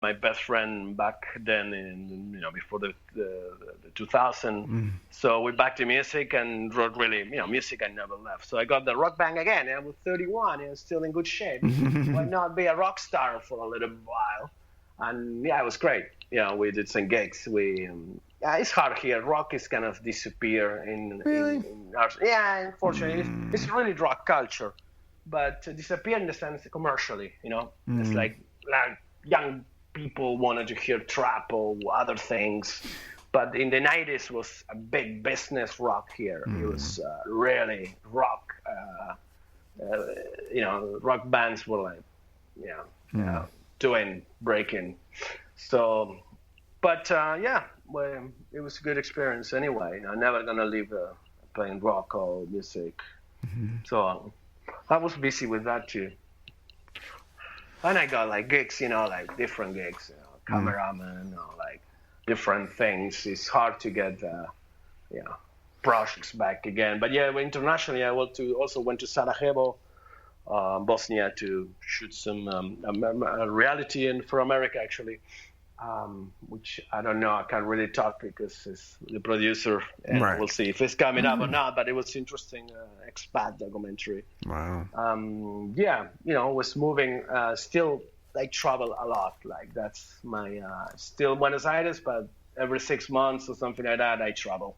my best friend back then before the 2000. So we back to music and wrote really, music I never left. So I got the rock band again, and I was 31 and still in good shape. Why not be a rock star for a little while? And yeah, it was great. We did some gigs. It's hard here. Rock is kind of disappear in yeah, unfortunately. It's really rock culture, but disappear in the sense commercially, It's like young people wanted to hear trap or other things, but in the 90s was a big business rock here. It was really rock. Rock bands were like, doing breaking. So, but it was a good experience anyway. I'm never gonna leave playing rock or music. So I was busy with that too. And I got like gigs, like different gigs, cameraman, like different things. It's hard to get, projects back again. But yeah, internationally, I went to Sarajevo, Bosnia, to shoot some reality and for America actually, which I don't know. I can't really talk because it's the producer, and we'll see if it's coming up or not. But it was interesting expat documentary. Wow. Was moving. Still, I travel a lot. Like that's my still Buenos Aires, but every 6 months or something like that, I travel.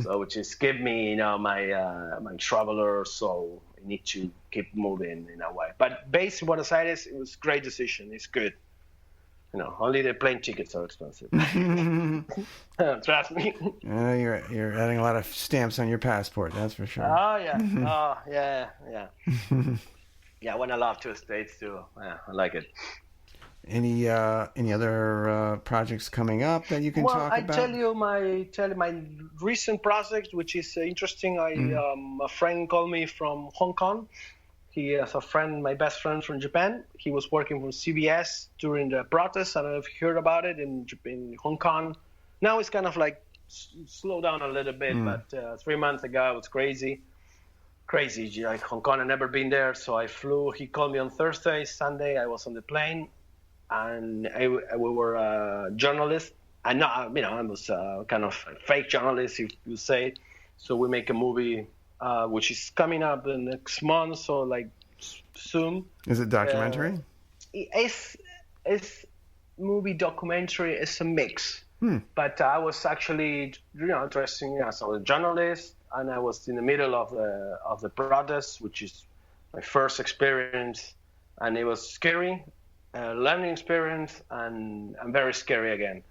So which is give me, my traveler soul. I need to keep moving in a way. But based in Buenos Aires, it was a great decision. It's good. Only the plane tickets are expensive. Trust me. You're adding a lot of stamps on your passport, that's for sure. Oh yeah. Yeah, I went a lot to the States too. Yeah, I like it. Any other projects coming up that you can talk about? Well, I tell you my recent project, which is interesting. A friend called me from Hong Kong. He has a friend, my best friend from Japan. He was working for CBS during the protests. I don't know if you heard about it in Hong Kong. Now it's kind of like slowed down a little bit, but 3 months ago it was crazy. Like Hong Kong, I've never been there, so I flew. He called me on Thursday, Sunday. I was on the plane, and we were journalists. And I was kind of a fake journalist, if you say. So we make a movie. Which is coming up the next month, so like soon. Is it documentary? It's movie documentary. It's a mix. But I was actually, interesting. As I was a journalist, and I was in the middle of the protest, which is my first experience, and it was scary, learning experience, and very scary again.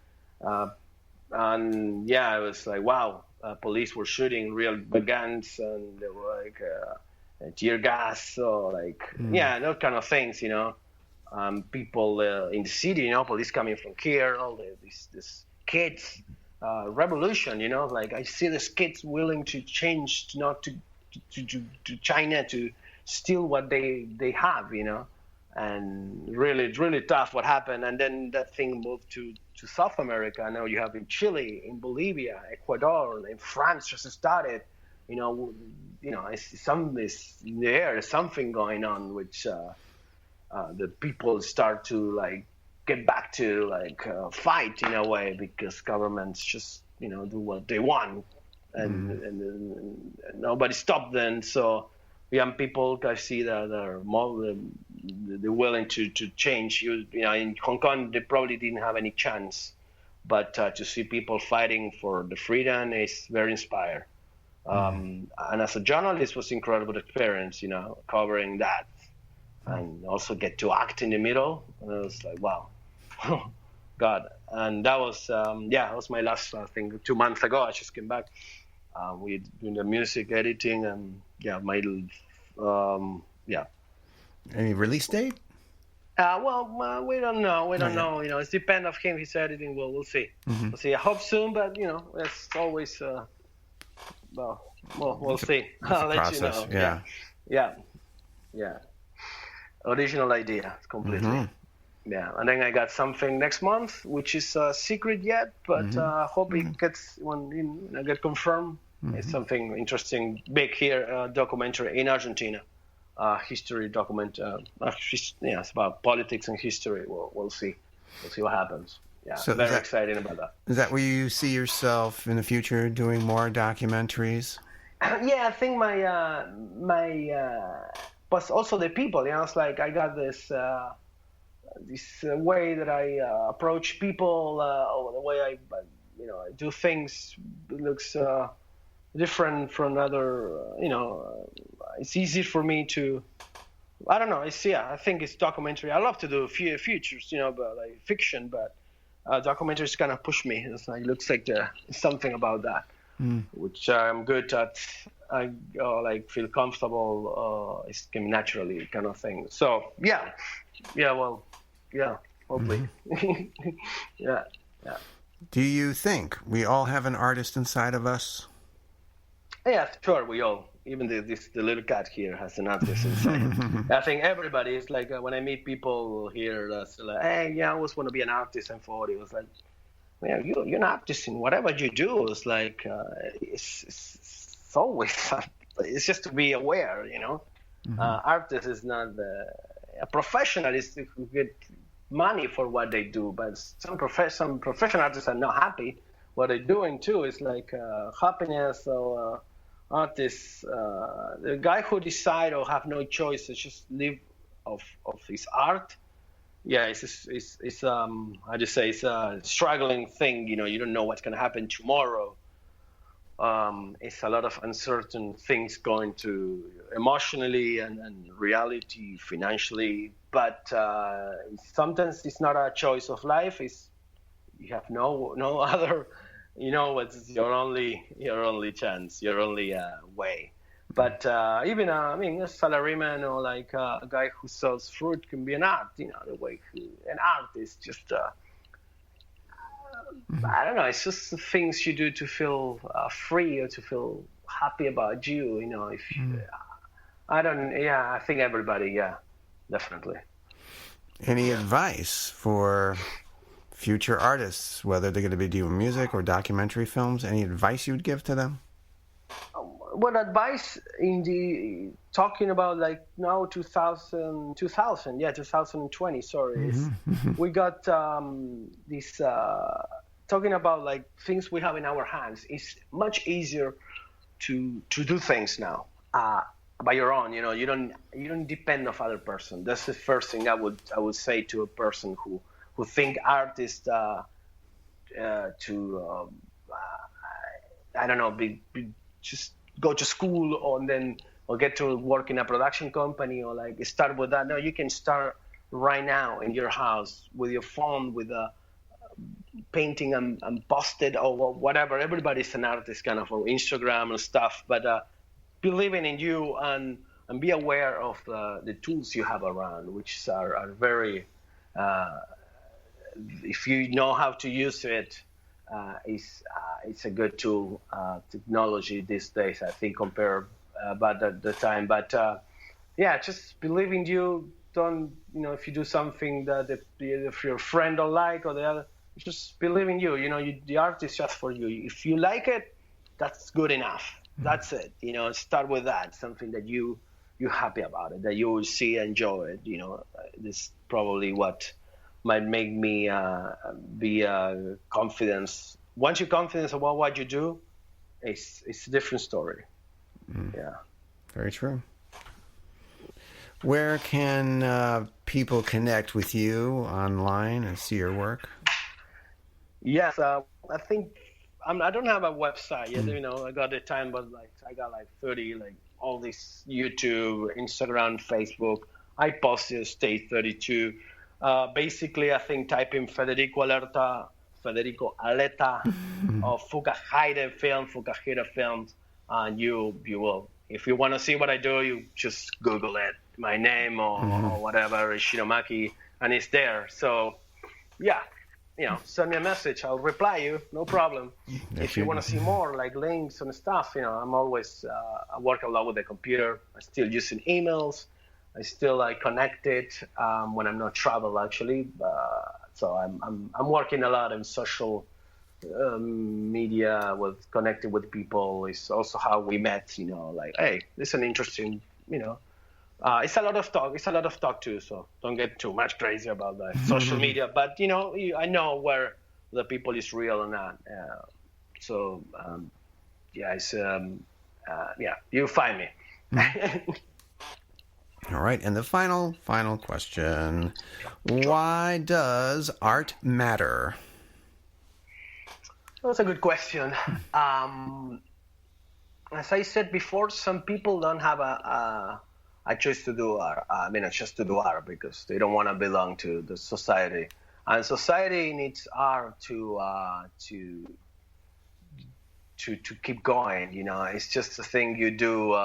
And yeah, I was like, wow. Police were shooting real guns, and they were like tear gas, so like those kind of things, people in the city, police coming from here, all these kids, revolution, like I see these kids willing to change, not to China to steal what they have, and really tough what happened, and then that thing moved to South America. Now you have in Chile, in Bolivia, Ecuador, in France just started. It's in the air. There's something going on, which the people start to like get back to like fight in a way, because governments just do what they want, and nobody stopped them. So young people, I see that they're more they're willing to change. In Hong Kong, they probably didn't have any chance, but to see people fighting for the freedom is very inspiring. And as a journalist, it was an incredible experience, covering that, and also get to act in the middle. And I was like, wow, God. And that was, that was my last thing. 2 months ago, I just came back. We doing the music editing, and Any release date? We don't know. We don't know. It depends of him. He's editing. Well, we'll see. We'll see. I hope soon, but it's always. We'll see. I'll let you know. Yeah. Original idea, completely. Yeah, and then I got something next month, which is a secret yet, but I hope it gets when I get confirmed. It's something interesting, big here, documentary in Argentina. History document. It's about politics and history. We'll see. we'll see what happens. Yeah, So very exciting about that. Is that where you see yourself in the future doing more documentaries? Yeah, I think but also the people. It's like I got this way that I approach people, or the way I do things looks different from other. It's easy for me to. I don't know. I think it's documentary. I love to do features, but like fiction, but documentaries kind of push me. It's like, it looks like there's something about that, which I'm good at. I feel comfortable. It's came naturally, kind of thing. So hopefully, yeah. Do you think we all have an artist inside of us? Yeah, sure. We all, even the little cat here has an artist inside. I think everybody is like, when I meet people here, that's like, hey, I always want to be an artist. And for it was like, yeah, you're an artist in whatever you do. It's like, it's always, it's just to be aware, Artist is not a professional is to get money for what they do, but some professional artists are not happy. What they're doing too is like happiness or artists. The guy who decide or have no choice to just live of his art. Yeah, it's how do you say, it's a struggling thing. You don't know what's gonna happen tomorrow. It's a lot of uncertain things going to emotionally and reality, financially. But sometimes it's not a choice of life. You have no other. It's your only chance, your only way. But even a salaryman or like a guy who sells fruit can be an art. The way an art is just. I don't know. It's just the things you do to feel free or to feel happy about you. I think everybody. Yeah, definitely. Any advice for future artists, whether they're going to be doing music or documentary films? Any advice you'd give to them? What advice in the talking about like now 2020, sorry. We got this talking about like things we have in our hands. It's much easier to do things now by your own. You don't depend on other person. That's the first thing I would say to a person who think art is I don't know, just go to school or get to work in a production company or like start with that. No, you can start right now in your house with your phone, with a painting and post it or whatever. Everybody's an artist kind of on Instagram and stuff, but believing in you and be aware of the tools you have around, which are very, if you know how to use it, it's a good tool. Technology these days, I think, compared about the time. But just believe in you. Don't if you do something that if your friend don't like or the other, just believe in you. The art is just for you. If you like it, that's good enough. That's it. Start with that. Something that you're happy about it, that you will see, enjoy it. This is probably what might make me be confidence. Once you're confident about what you do, it's a different story. Yeah. Very true. Where can people connect with you online and see your work? Yes, I think I don't have a website yet. I got the time, but I got 30 all this YouTube, Instagram, Facebook. I posted Stage 32. Basically, I think type in Federico Aletta or Fukahire Films, and you will. If you want to see what I do, you just Google it, my name or whatever, Shinomaki, and it's there. So, send me a message. I'll reply you, no problem. If you want to see more, like links and stuff, I'm always, I work a lot with the computer. I'm still using emails. I still connected when I'm not travel actually. So I'm working a lot in social media with connecting with people. It's also how we met. Hey, this is an interesting It's a lot of talk. It's a lot of talk too. So don't get too much crazy about the social media. But I know where the people is real or not. So yeah, it's yeah. You find me. All right, and the final question: why does art matter? That's a good question. As I said before, some people don't have a choice to do art. I mean, just to do art because they don't want to belong to the society, and society needs art to keep going. It's just a thing you do.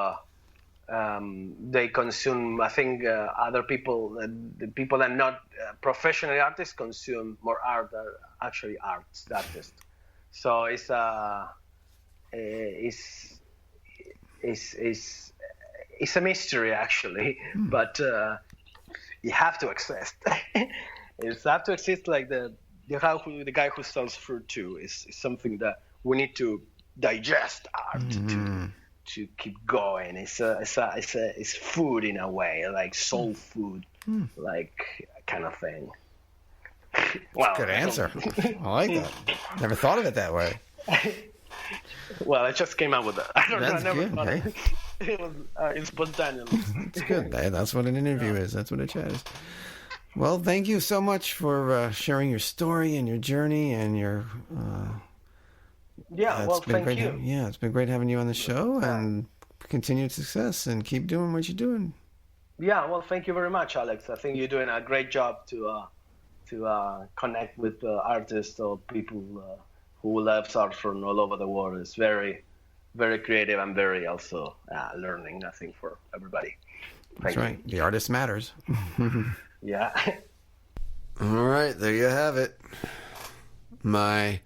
They consume. I think other people, the people that are not professional artists, consume more art than actually artists. So it's a mystery actually, but you have to exist. It's have to exist like the guy who sells fruit too. Is something that we need to digest art to keep going. It's food in a way, like soul food, like kind of thing. Well, good answer. I like that. Never thought of it that way. Well, I just came up with that. I don't know. I never good, thought hey? it was spontaneous. It's good. That's what an interview is. That's what a chat is. Well, thank you so much for sharing your story and your journey and your. Thank you. It's been great having you on the show, and continued success, and keep doing what you're doing. Yeah, well, thank you very much, Alex. I think you're doing a great job to connect with artists or people who loves art from all over the world. It's very, very creative and very also learning. I think for everybody. That's right. The artist matters. Yeah. All right, there you have it. My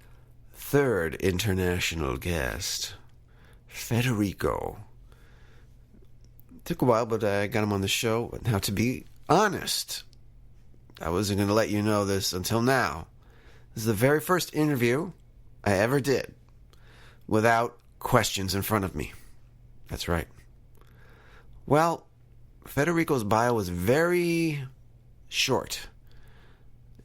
third international guest, Federico. Took a while, but I got him on the show. Now, to be honest, I wasn't going to let you know this until now. This is the very first interview I ever did without questions in front of me. That's right. Well, Federico's bio was very short,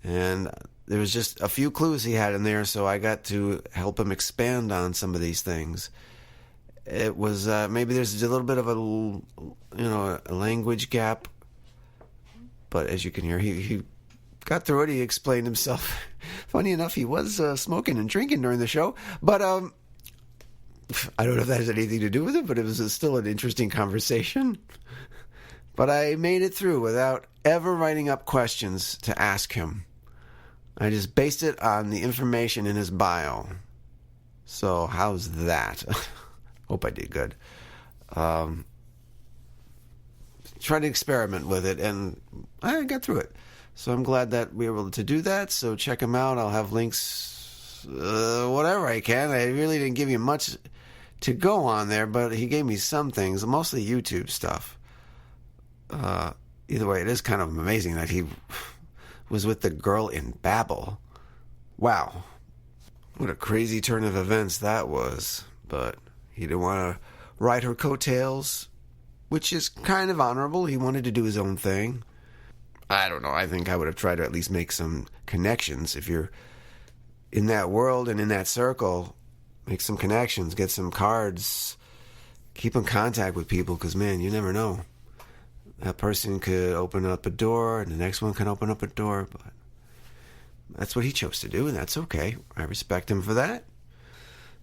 and there was just a few clues he had in there, so I got to help him expand on some of these things. It was maybe there's a little bit of a language gap, but as you can hear, he got through it. He explained himself. Funny enough, he was smoking and drinking during the show, but I don't know if that has anything to do with it, but it was still an interesting conversation. But I made it through without ever writing up questions to ask him. I just based it on the information in his bio. So how's that? Hope I did good. Tried to experiment with it, and I got through it. So I'm glad that we were able to do that. So check him out. I'll have links, whatever I can. I really didn't give you much to go on there, but he gave me some things, mostly YouTube stuff. Either way, it is kind of amazing that he was with the girl in Babel. Wow. What a crazy turn of events that was. But he didn't want to ride her coattails, which is kind of honorable. He wanted to do his own thing. I don't know. I think I would have tried to at least make some connections. If you're in that world and in that circle, make some connections, get some cards, keep in contact with people, because, man, you never know. That person could open up a door, and the next one can open up a door, but that's what he chose to do, and that's okay. I respect him for that.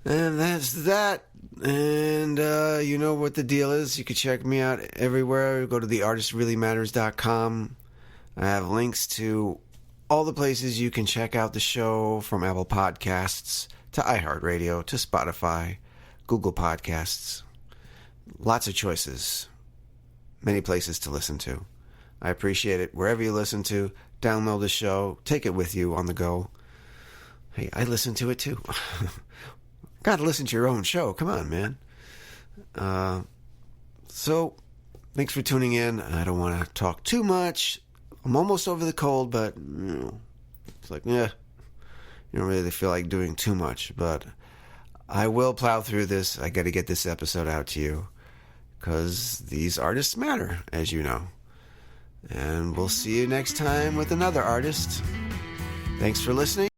And that's that. And you know what the deal is. You can check me out everywhere. Go to theartistreallymatters.com. I have links to all the places you can check out the show, from Apple Podcasts to iHeartRadio to Spotify, Google Podcasts. Lots of choices. Many places to listen to. I appreciate it. Wherever you listen to, download the show. Take it with you on the go. Hey, I listen to it too. Gotta listen to your own show. Come on, man. So, thanks for tuning in. I don't want to talk too much. I'm almost over the cold, but it's like, you don't really feel like doing too much. But I will plow through this. I got to get this episode out to you. because these artists matter, as you know. And we'll see you next time with another artist. Thanks for listening.